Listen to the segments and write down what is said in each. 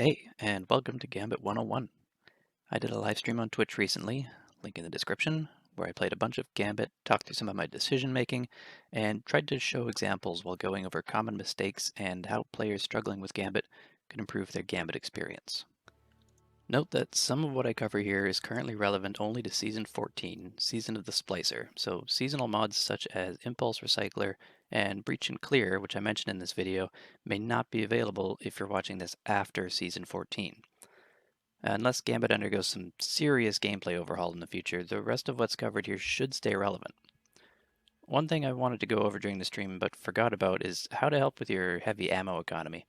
Hey, and welcome to Gambit 101. I did a live stream on Twitch recently, link in the description, where I played a bunch of Gambit, talked through some of my decision making, and tried to show examples while going over common mistakes and how players struggling with Gambit can improve their Gambit experience. Note that some of what I cover here is currently relevant only to Season 14, Season of the Splicer, so seasonal mods such as Impulse Recycler and Breach and Clear, which I mentioned in this video, may not be available if you're watching this after Season 14. Unless Gambit undergoes some serious gameplay overhaul in the future, the rest of what's covered here should stay relevant. One thing I wanted to go over during the stream but forgot about is how to help with your heavy ammo economy.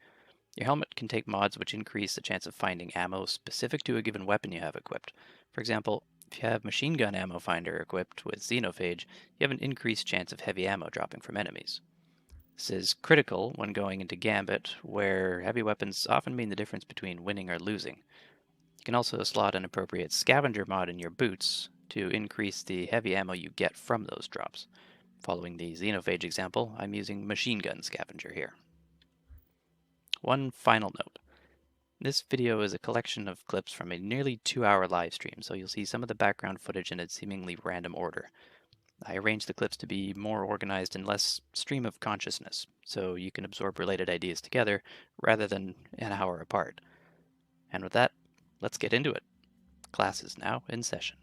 Your helmet can take mods which increase the chance of finding ammo specific to a given weapon you have equipped. For example, if you have machine gun ammo finder equipped with xenophage, you have an increased chance of heavy ammo dropping from enemies. This is critical when going into Gambit, where heavy weapons often mean the difference between winning or losing. You can also slot an appropriate scavenger mod in your boots to increase the heavy ammo you get from those drops. Following the xenophage example, I'm using machine gun scavenger here. One final note. This video is a collection of clips from a nearly 2-hour live stream, so you'll see some of the background footage in a seemingly random order. I arranged the clips to be more organized and less stream of consciousness, so you can absorb related ideas together rather than an hour apart. And with that, let's get into it. Class is now in session.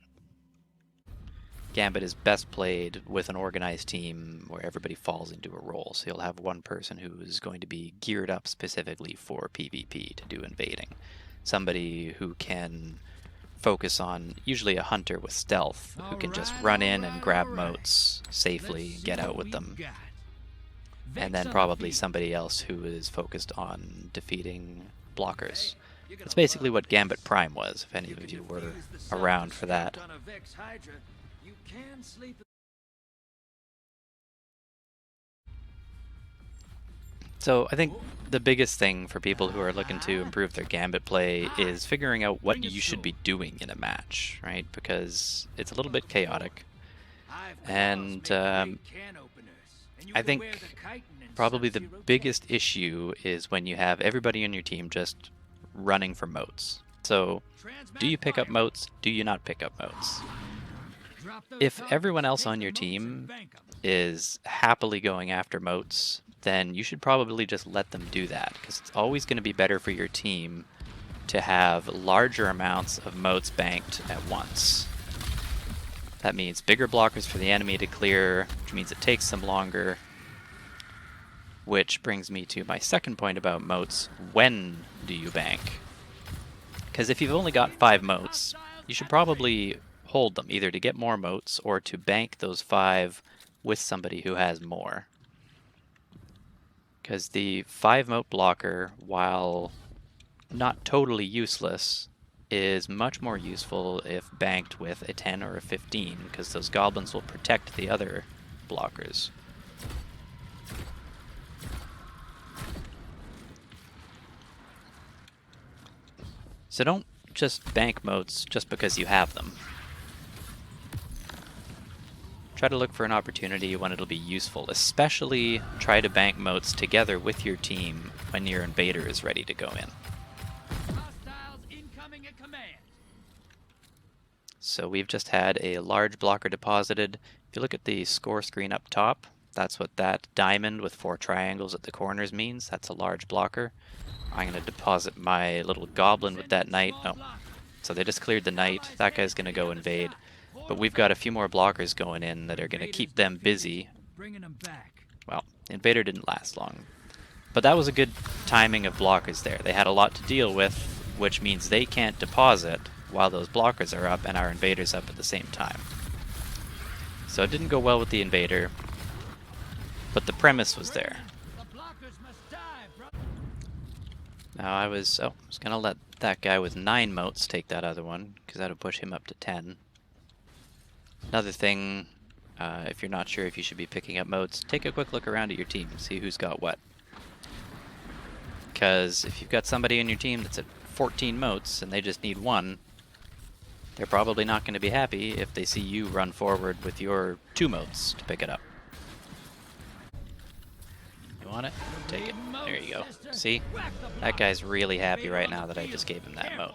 Gambit is best played with an organized team where everybody falls into a role. So you'll have one person who is going to be geared up specifically for PvP to do invading. Somebody who can focus on usually a hunter with stealth who can just run in and grab motes safely, get out with them. And then probably somebody else who is focused on defeating blockers. That's basically what Gambit Prime was, if any of you were around for that. So I think the biggest thing for people who are looking to improve their Gambit play is figuring out what you should be doing in a match, right? Because it's a little bit chaotic. And I think probably the biggest issue is when you have everybody on your team just running for motes. So do you pick up motes? Do you not pick up motes? If everyone else on your team is happily going after motes, then you should probably just let them do that, because it's always going to be better for your team to have larger amounts of motes banked at once. That means bigger blockers for the enemy to clear, which means it takes them longer. Which brings me to my second point about motes. When do you bank? Because if you've only got 5 motes, you should probably hold them, either to get more motes or to bank those 5 with somebody who has more. Because the 5 mote blocker, while not totally useless, is much more useful if banked with a 10 or a 15, because those goblins will protect the other blockers. So don't just bank motes just because you have them. Try to look for an opportunity when it'll be useful, especially try to bank motes together with your team when your invader is ready to go in. So we've just had a large blocker deposited. If you look at the score screen up top, that's what that diamond with 4 triangles at the corners means. That's a large blocker. I'm going to deposit my little goblin with that knight. Oh, so they just cleared the knight. That guy's going to go invade. But we've got a few more blockers going in that are going to keep them busy. Well, invader didn't last long. But that was a good timing of blockers there. They had a lot to deal with, which means they can't deposit while those blockers are up and our invader's up at the same time. So it didn't go well with the invader, but the premise was there. Now I was going to let that guy with 9 motes take that other one, because that would push him up to 10. Another thing, if you're not sure if you should be picking up motes, take a quick look around at your team, see who's got what. Because if you've got somebody on your team that's at 14 motes and they just need 1, they're probably not going to be happy if they see you run forward with your 2 motes to pick it up. You want it? Take it. There you go. See? That guy's really happy right now that I just gave him that mote.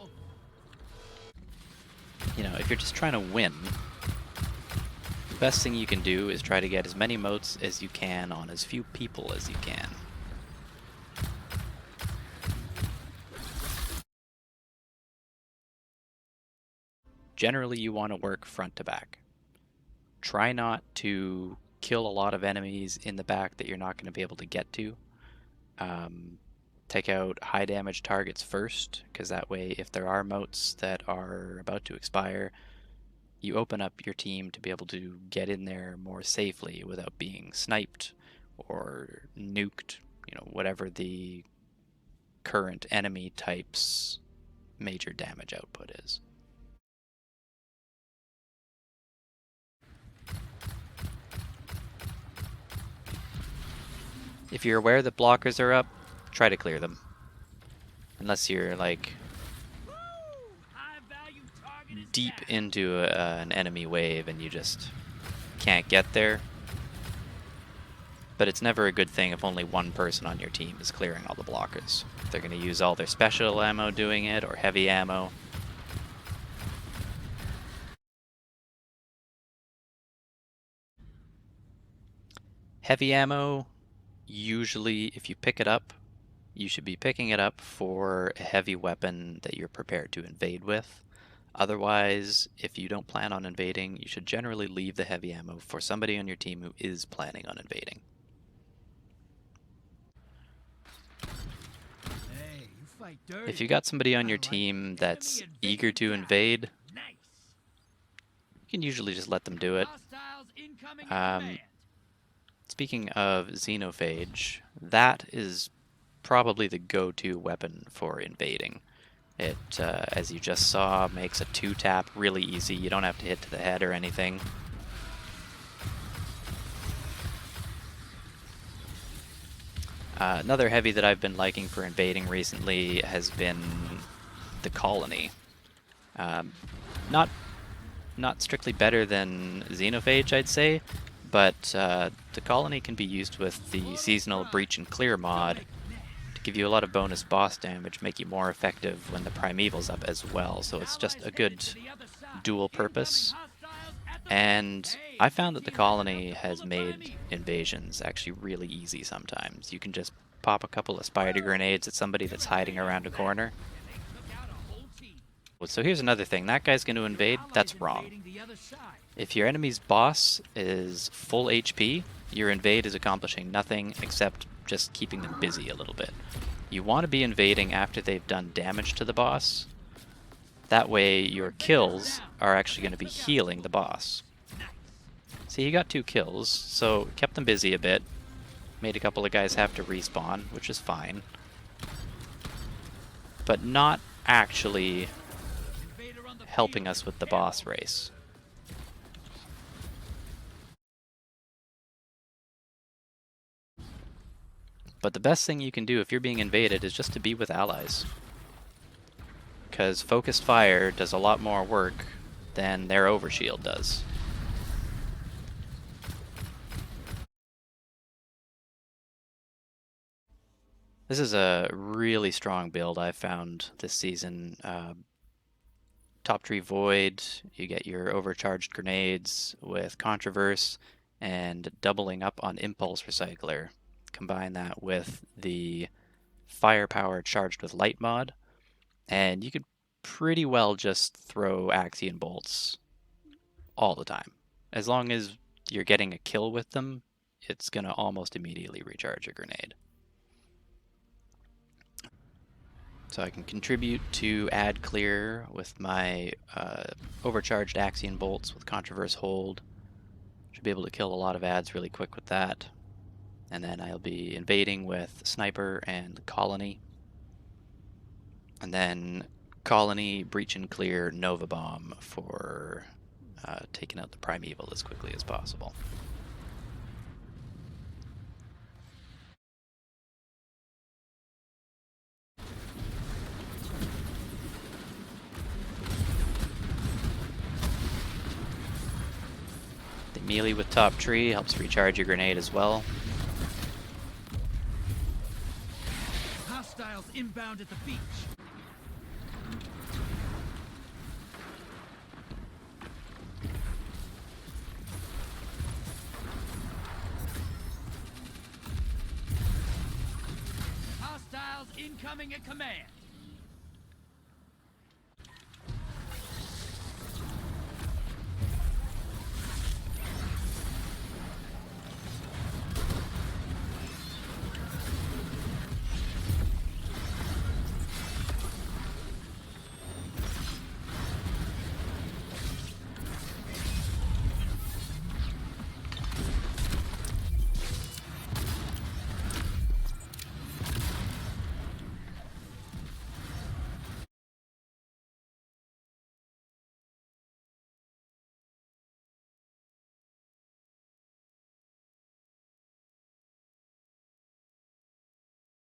You know, if you're just trying to win, the best thing you can do is try to get as many motes as you can on as few people as you can. Generally, you want to work front to back. Try not to kill a lot of enemies in the back that you're not going to be able to get to. Take out high damage targets first, because that way if there are motes that are about to expire, you open up your team to be able to get in there more safely without being sniped or nuked, you know, whatever the current enemy type's major damage output is. If you're aware that blockers are up, try to clear them. Unless you're like deep into an enemy wave and you just can't get there. But it's never a good thing if only one person on your team is clearing all the blockers. They're going to use all their special ammo doing it, or heavy ammo. Heavy ammo, usually if you pick it up, you should be picking it up for a heavy weapon that you're prepared to invade with. Otherwise, if you don't plan on invading, you should generally leave the heavy ammo for somebody on your team who is planning on invading. If you got somebody on your team that's eager to invade, you can usually just let them do it. Speaking of Xenophage, that is probably the go-to weapon for invading. It, as you just saw, makes a 2-tap really easy. You don't have to hit to the head or anything. Another heavy that I've been liking for invading recently has been the Colony. Not strictly better than Xenophage, I'd say, but the Colony can be used with the seasonal Breach and Clear mod to give you a lot of bonus boss damage, make you more effective when the Primeval's up as well, so it's just a good dual purpose. And I found that the Colony has made invasions actually really easy sometimes. You can just pop a couple of spider grenades at somebody that's hiding around a corner. So here's another thing. That guy's going to invade. That's wrong. If your enemy's boss is full HP, your invade is accomplishing nothing except just keeping them busy a little bit. You want to be invading after they've done damage to the boss. That way your kills are actually going to be healing the boss. See, he got 2 kills, so kept them busy a bit. Made a couple of guys have to respawn, which is fine. But not actually helping us with the boss race. But the best thing you can do if you're being invaded is just to be with allies. Because focused fire does a lot more work than their overshield does. This is a really strong build I found this season. Top Tree Void, you get your overcharged grenades with Controverse and doubling up on Impulse Recycler. Combine that with the Firepower charged with Light mod, and you could pretty well just throw Axion bolts all the time. As long as you're getting a kill with them, it's going to almost immediately recharge a grenade. So I can contribute to add clear with my overcharged Axion bolts with Controverse Hold. Should be able to kill a lot of ads really quick with that. And then I'll be invading with Sniper and Colony. And then Colony, Breach and Clear, Nova Bomb for taking out the Primeval as quickly as possible. The melee with Top Tree helps recharge your grenade as well. inbound at the beach. Hostiles incoming at command.